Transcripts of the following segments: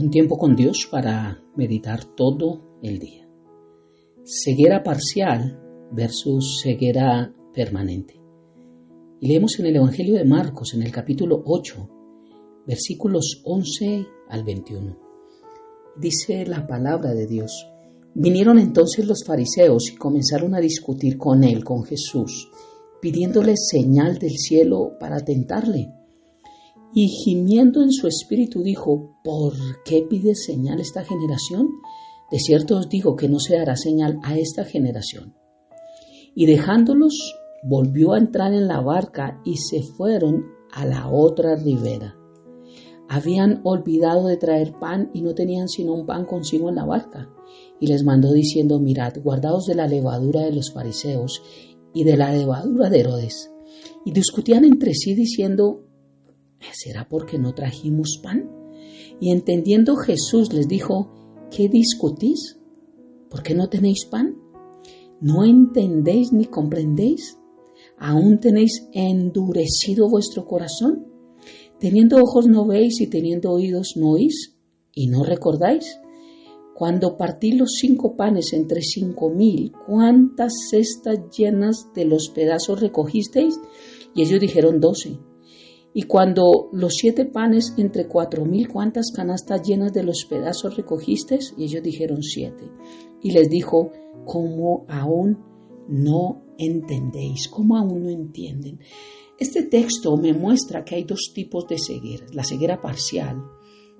Un tiempo con Dios para meditar todo el día. Ceguera parcial versus ceguera permanente. Y leemos en el Evangelio de Marcos, en el capítulo 8, versículos 11 al 21. Dice la palabra de Dios: Vinieron entonces los fariseos y comenzaron a discutir con él, con Jesús, pidiéndole señal del cielo para tentarle. Y gimiendo en su espíritu dijo: ¿Por qué pide señal esta generación? De cierto os digo que no se dará señal a esta generación. Y dejándolos, volvió a entrar en la barca y se fueron a la otra ribera. Habían olvidado de traer pan y no tenían sino un pan consigo en la barca. Y les mandó diciendo: Mirad, guardaos de la levadura de los fariseos y de la levadura de Herodes. Y discutían entre sí diciendo: ¿será porque no trajimos pan? Y entendiendo Jesús les dijo: ¿qué discutís? ¿Por qué no tenéis pan? ¿No entendéis ni comprendéis? ¿Aún tenéis endurecido vuestro corazón? Teniendo ojos no veis y teniendo oídos no oís, y no recordáis. Cuando partí los 5 panes entre 5,000, ¿cuántas cestas llenas de los pedazos recogisteis? Y ellos dijeron 12. Y cuando los 7 panes entre 4,000, ¿cuántas canastas llenas de los pedazos recogisteis? Y ellos dijeron 7. Y les dijo: ¿cómo aún no entendéis? ¿Cómo aún no entienden? Este texto me muestra que hay 2 tipos de ceguera. La ceguera parcial,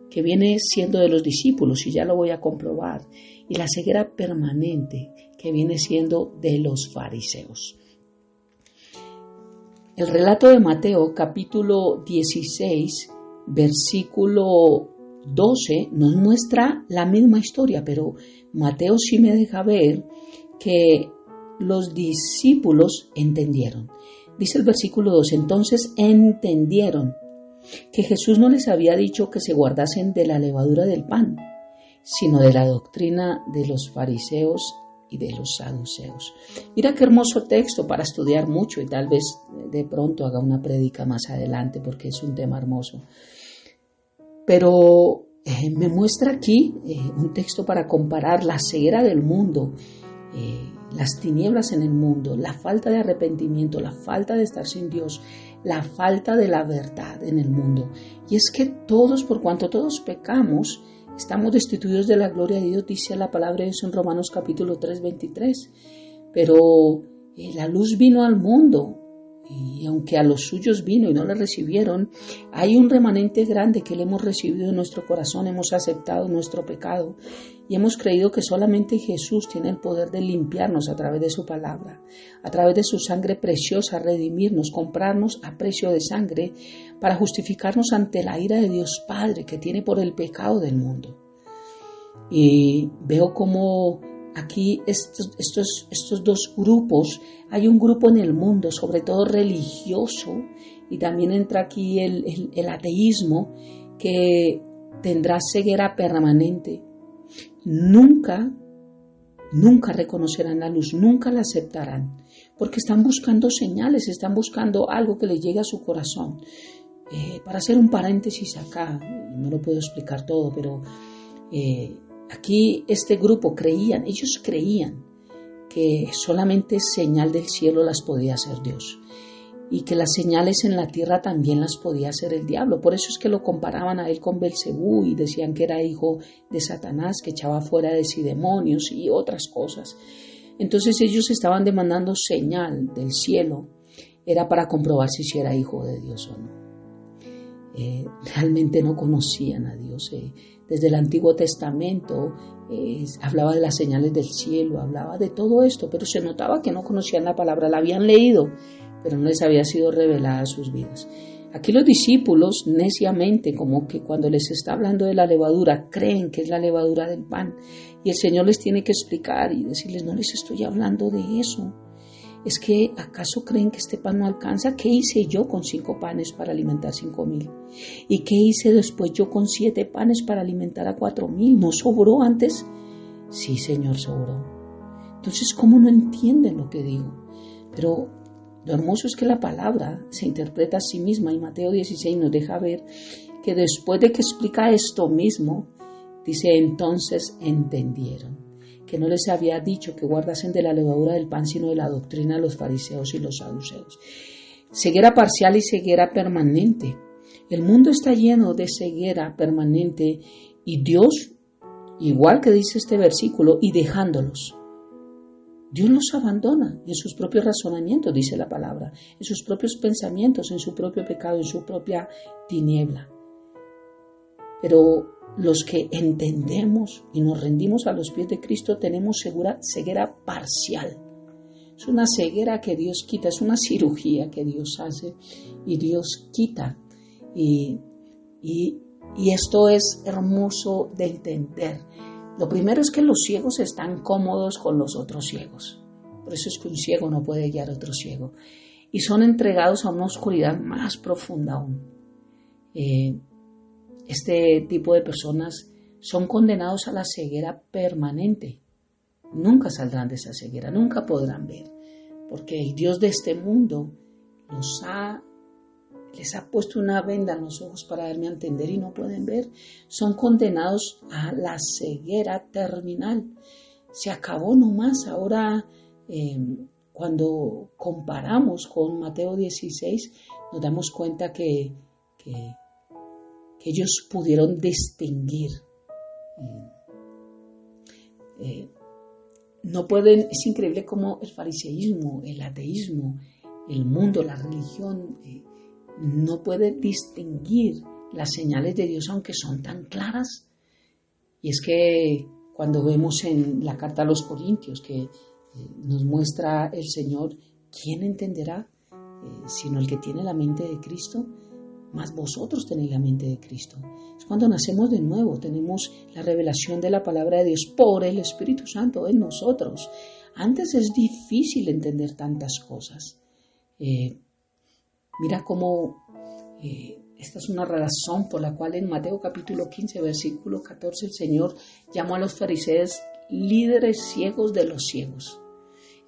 que viene siendo de los discípulos, y ya lo voy a comprobar, y la ceguera permanente, que viene siendo de los fariseos. El relato de Mateo, capítulo 16, versículo 12, nos muestra la misma historia, pero Mateo sí me deja ver que los discípulos entendieron. Dice el versículo 12, entonces entendieron que Jesús no les había dicho que se guardasen de la levadura del pan, sino de la doctrina de los fariseos y de los saduceos. Mira qué hermoso texto para estudiar mucho, y tal vez de pronto haga una prédica más adelante porque es un tema hermoso. Pero me muestra aquí un texto para comparar la ceguera del mundo, las tinieblas en el mundo, la falta de arrepentimiento, la falta de estar sin Dios, la falta de la verdad en el mundo. Y es que todos, por cuanto todos pecamos, estamos destituidos de la gloria de Dios, dice la palabra de Dios en Romanos capítulo 3, 23. Pero la luz vino al mundo, y aunque a los suyos vino y no le recibieron, hay un remanente grande que le hemos recibido en nuestro corazón. Hemos aceptado nuestro pecado y hemos creído que solamente Jesús tiene el poder de limpiarnos a través de su palabra, a través de su sangre preciosa, redimirnos, comprarnos a precio de sangre para justificarnos ante la ira de Dios Padre que tiene por el pecado del mundo. Y veo como aquí estos 2 grupos, hay un grupo en el mundo, sobre todo religioso, y también entra aquí el ateísmo, que tendrá ceguera permanente. Nunca reconocerán la luz, nunca la aceptarán, porque están buscando señales, están buscando algo que les llegue a su corazón. Para hacer un paréntesis acá, no lo puedo explicar todo, pero aquí este grupo ellos creían que solamente señal del cielo las podía hacer Dios, y que las señales en la tierra también las podía hacer el diablo. Por eso es que lo comparaban a él con Belcebú y decían que era hijo de Satanás, que echaba fuera de sí demonios y otras cosas. Entonces ellos estaban demandando señal del cielo, era para comprobar si era hijo de Dios o no. Realmente no conocían a Dios. Desde el Antiguo Testamento hablaba de las señales del cielo, hablaba de todo esto, pero se notaba que no conocían la palabra, la habían leído, pero no les había sido revelada a sus vidas. Aquí los discípulos neciamente, como que cuando les está hablando de la levadura, creen que es la levadura del pan, y el Señor les tiene que explicar y decirles: no les estoy hablando de eso. ¿Es que acaso creen que este pan no alcanza? ¿Qué hice yo con 5 panes para alimentar 5,000? ¿Y qué hice después yo con 7 panes para alimentar a 4,000? ¿No sobró antes? Sí, Señor, sobró. Entonces, ¿cómo no entienden lo que digo? Pero lo hermoso es que la palabra se interpreta a sí misma, y Mateo 16 nos deja ver que después de que explica esto mismo, Dice, entonces entendieron que no les había dicho que guardasen de la levadura del pan, sino de la doctrina de los fariseos y los saduceos. Ceguera parcial y ceguera permanente. El mundo está lleno de ceguera permanente y Dios, igual que dice este versículo, y dejándolos. Dios los abandona en sus propios razonamientos, dice la palabra, en sus propios pensamientos, en su propio pecado, en su propia tiniebla. Pero los que entendemos y nos rendimos a los pies de Cristo tenemos ceguera parcial. Es una ceguera que Dios quita, es una cirugía que Dios hace y Dios quita. Y esto es hermoso de entender. Lo primero es que los ciegos están cómodos con los otros ciegos. Por eso es que un ciego no puede guiar a otro ciego. Y son entregados a una oscuridad más profunda aún. Este tipo de personas son condenados a la ceguera permanente. Nunca saldrán de esa ceguera, nunca podrán ver. Porque el Dios de este mundo les ha puesto una venda en los ojos para darme a entender y no pueden ver. Son condenados a la ceguera terminal. Se acabó nomás. Ahora, cuando comparamos con Mateo 16, nos damos cuenta que ellos pudieron distinguir. No pueden, es increíble cómo el fariseísmo, el ateísmo, el mundo, la religión, no puede distinguir las señales de Dios aunque son tan claras. Y es que cuando vemos en la carta a los Corintios que nos muestra el Señor, ¿quién entenderá? Sino el que tiene la mente de Cristo, más vosotros tenéis la mente de Cristo. Es cuando nacemos de nuevo, tenemos la revelación de la palabra de Dios por el Espíritu Santo en nosotros. Antes es difícil entender tantas cosas. Mira cómo esta es una razón por la cual en Mateo capítulo 15, versículo 14, el Señor llamó a los fariseos líderes ciegos de los ciegos.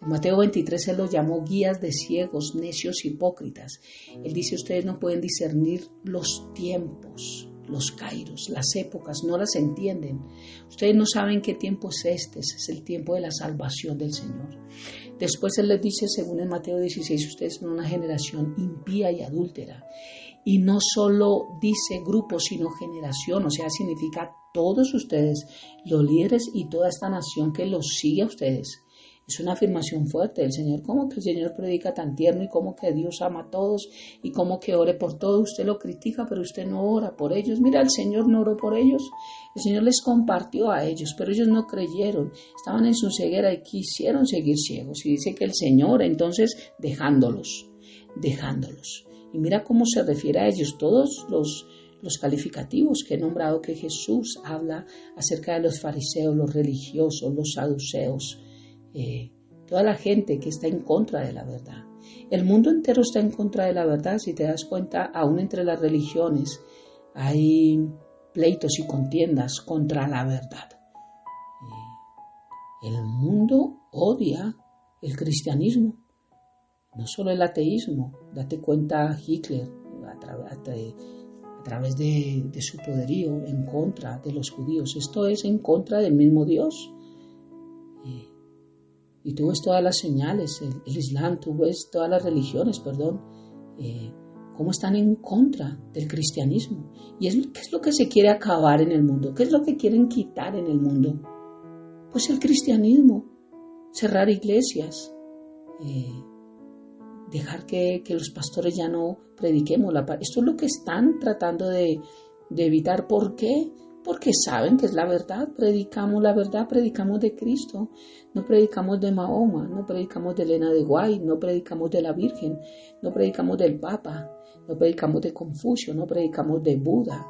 En Mateo 23 Él los llamó guías de ciegos, necios, hipócritas. Él dice, ustedes no pueden discernir los tiempos, los kairos, las épocas, no las entienden. Ustedes no saben qué tiempo es este, ese es el tiempo de la salvación del Señor. Después Él les dice, según en Mateo 16, ustedes son una generación impía y adúltera. Y no solo dice grupo, sino generación, o sea, significa todos ustedes, los líderes y toda esta nación que los sigue a ustedes. Es una afirmación fuerte del Señor. ¿Cómo que el Señor predica tan tierno y cómo que Dios ama a todos y cómo que ore por todos? Usted lo critica, pero usted no ora por ellos. Mira, el Señor no oró por ellos. El Señor les compartió a ellos, pero ellos no creyeron. Estaban en su ceguera y quisieron seguir ciegos. Y dice que el Señor, entonces, dejándolos. Y mira cómo se refiere a ellos. Todos los calificativos que he nombrado, que Jesús habla acerca de los fariseos, los religiosos, los saduceos, toda la gente que está en contra de la verdad. El mundo entero está en contra de la verdad. Si te das cuenta, aún entre las religiones hay pleitos y contiendas contra la verdad. El mundo odia el cristianismo, no solo el ateísmo. Date cuenta, Hitler a través de su poderío en contra de los judíos. Esto es en contra del mismo Dios. Y tú ves todas las señales, el Islam, tú ves todas las religiones, cómo están en contra del cristianismo. ¿Y qué es lo que se quiere acabar en el mundo? ¿Qué es lo que quieren quitar en el mundo? Pues el cristianismo, cerrar iglesias, dejar que los pastores ya no prediquemos la paz. Esto es lo que están tratando de evitar. ¿Por qué? Porque saben que es la verdad, predicamos la verdad, predicamos de Cristo, no predicamos de Mahoma, no predicamos de Elena de White, no predicamos de la Virgen, no predicamos del Papa, no predicamos de Confucio, no predicamos de Buda,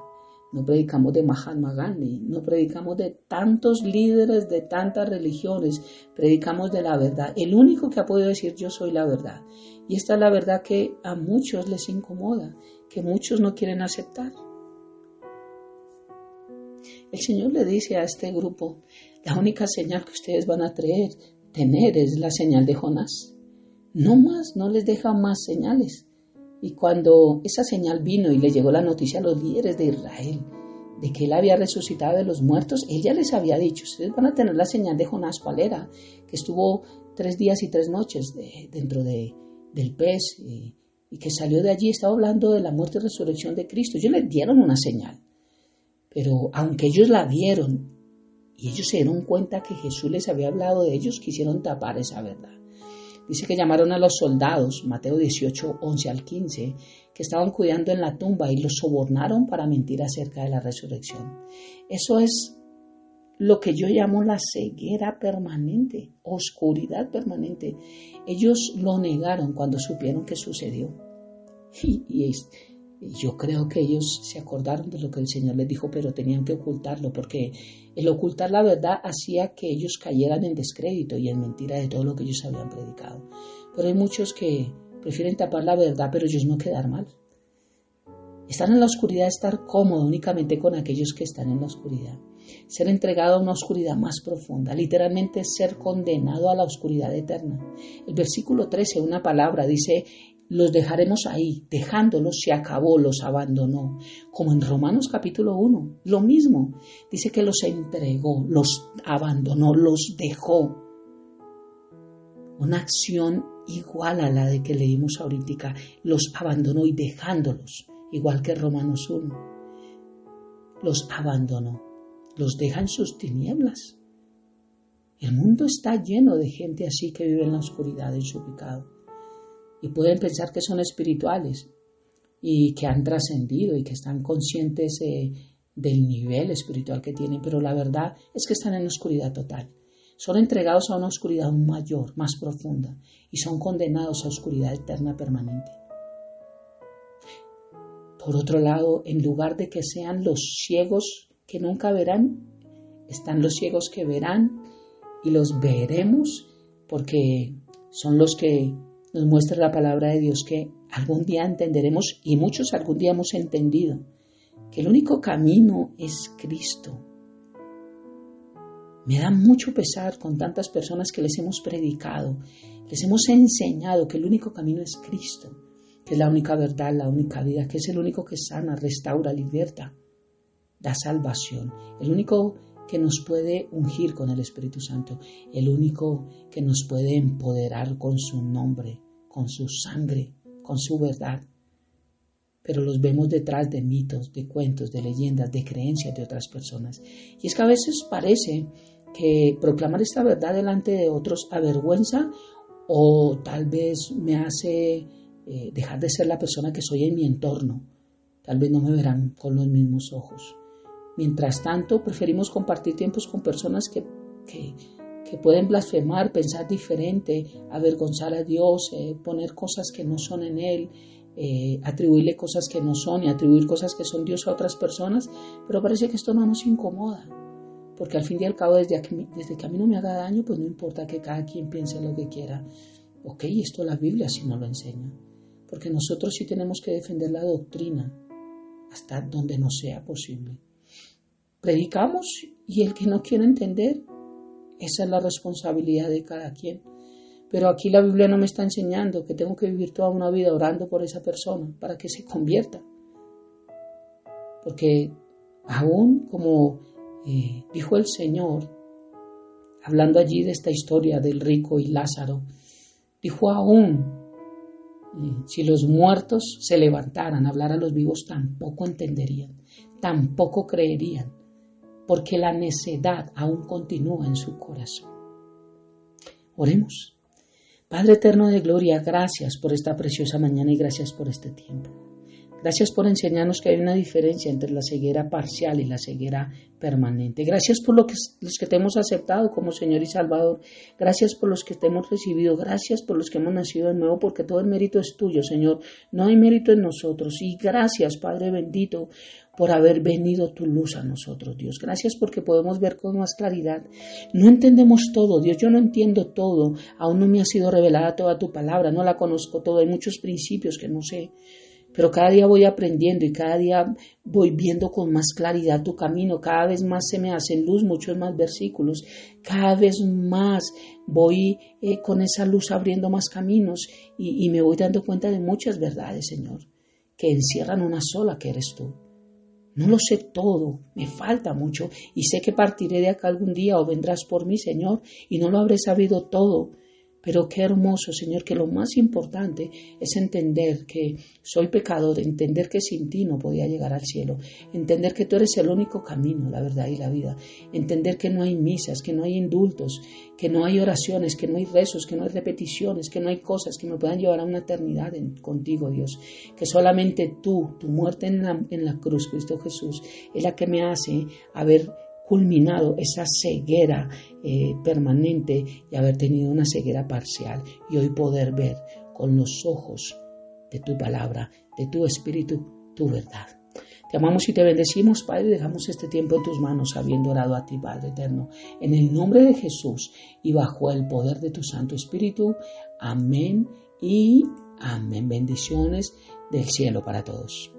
no predicamos de Mahatma Gandhi, no predicamos de tantos líderes de tantas religiones, predicamos de la verdad. El único que ha podido decir yo soy la verdad. Y esta es la verdad que a muchos les incomoda, que muchos no quieren aceptar. El Señor le dice a este grupo, la única señal que ustedes van a tener es la señal de Jonás. No más, no les deja más señales. Y cuando esa señal vino y le llegó la noticia a los líderes de Israel, de que Él había resucitado de los muertos, Él ya les había dicho, ustedes van a tener la señal de Jonás. ¿Cuál era? Que estuvo 3 días y 3 noches dentro del pez y que salió de allí. Estaba hablando de la muerte y resurrección de Cristo. Ellos les dieron una señal, pero aunque ellos la vieron y ellos se dieron cuenta que Jesús les había hablado de ellos, quisieron tapar esa verdad. Dice que llamaron a los soldados, Mateo 18, 11 al 15, que estaban cuidando en la tumba y los sobornaron para mentir acerca de la resurrección. Eso es lo que yo llamo la ceguera permanente, oscuridad permanente. Ellos lo negaron cuando supieron que sucedió. Y yo creo que ellos se acordaron de lo que el Señor les dijo, pero tenían que ocultarlo, porque el ocultar la verdad hacía que ellos cayeran en descrédito y en mentira de todo lo que ellos habían predicado. Pero hay muchos que prefieren tapar la verdad, pero ellos no quedar mal. Estar en la oscuridad es estar cómodo únicamente con aquellos que están en la oscuridad. Ser entregado a una oscuridad más profunda, literalmente ser condenado a la oscuridad eterna. El versículo 13, una palabra, dice: los dejaremos ahí, dejándolos se acabó, los abandonó. Como en Romanos capítulo 1, lo mismo. Dice que los entregó, los abandonó, los dejó. Una acción igual a la de que leímos ahorita, los abandonó y dejándolos, igual que Romanos 1. Los abandonó, los deja en sus tinieblas. El mundo está lleno de gente así que vive en la oscuridad, en su pecado. Y pueden pensar que son espirituales y que han trascendido y que están conscientes del nivel espiritual que tienen, pero la verdad es que están en oscuridad total. Son entregados a una oscuridad aún mayor, más profunda, y son condenados a oscuridad eterna permanente. Por otro lado, en lugar de que sean los ciegos que nunca verán, están los ciegos que verán y los veremos, porque son los que nos muestra la palabra de Dios que algún día entenderemos, y muchos algún día hemos entendido, que el único camino es Cristo. Me da mucho pesar con tantas personas que les hemos predicado, les hemos enseñado que el único camino es Cristo, que es la única verdad, la única vida, que es el único que sana, restaura, liberta, da salvación, el único que nos puede ungir con el Espíritu Santo, el único que nos puede empoderar con su nombre, con su sangre, con su verdad. Pero los vemos detrás de mitos, de cuentos, de leyendas, de creencias de otras personas. Y es que a veces parece que proclamar esta verdad delante de otros avergüenza, o tal vez me hace dejar de ser la persona que soy en mi entorno. Tal vez no me verán con los mismos ojos. Mientras tanto, preferimos compartir tiempos con personas que pueden blasfemar, pensar diferente, avergonzar a Dios, poner cosas que no son en Él, atribuirle cosas que no son y atribuir cosas que son Dios a otras personas, pero parece que esto no nos incomoda, porque al fin y al cabo, desde que a mí no me haga daño, pues no importa que cada quien piense lo que quiera. Ok, esto la Biblia sí nos lo enseña, porque nosotros sí tenemos que defender la doctrina hasta donde nos sea posible. Predicamos y el que no quiere entender, esa es la responsabilidad de cada quien. Pero aquí la Biblia no me está enseñando que tengo que vivir toda una vida orando por esa persona para que se convierta. Porque aún como dijo el Señor, hablando allí de esta historia del rico y Lázaro, dijo aún, si los muertos se levantaran a hablar a los vivos, tampoco entenderían, tampoco creerían, porque la necedad aún continúa en su corazón. Oremos. Padre eterno de gloria, gracias por esta preciosa mañana y gracias por este tiempo. Gracias por enseñarnos que hay una diferencia entre la ceguera parcial y la ceguera permanente. Gracias por los que te hemos aceptado como Señor y Salvador. Gracias por los que te hemos recibido. Gracias por los que hemos nacido de nuevo, porque todo el mérito es tuyo, Señor. No hay mérito en nosotros. Y gracias, Padre bendito, por haber venido tu luz a nosotros, Dios. Gracias porque podemos ver con más claridad. No entendemos todo, Dios. Yo no entiendo todo. Aún no me ha sido revelada toda tu palabra. No la conozco todo. Hay muchos principios que no sé. Pero cada día voy aprendiendo y cada día voy viendo con más claridad tu camino. Cada vez más se me hacen luz, muchos más versículos. Cada vez más voy con esa luz abriendo más caminos y me voy dando cuenta de muchas verdades, Señor, que encierran una sola, que eres tú. No lo sé todo, me falta mucho y sé que partiré de acá algún día o vendrás por mí, Señor, y no lo habré sabido todo. Pero qué hermoso, Señor, que lo más importante es entender que soy pecador, entender que sin ti no podía llegar al cielo, entender que tú eres el único camino, la verdad y la vida, entender que no hay misas, que no hay indultos, que no hay oraciones, que no hay rezos, que no hay repeticiones, que no hay cosas que me puedan llevar a una eternidad contigo, Dios, que solamente tú, tu muerte en la cruz, Cristo Jesús, es la que me hace haber culminado esa ceguera permanente y haber tenido una ceguera parcial y hoy poder ver con los ojos de tu palabra, de tu espíritu, tu verdad. Te amamos y te bendecimos, Padre, dejamos este tiempo en tus manos, habiendo orado a ti, Padre eterno, en el nombre de Jesús y bajo el poder de tu Santo Espíritu. Amén y amén. Bendiciones del cielo para todos.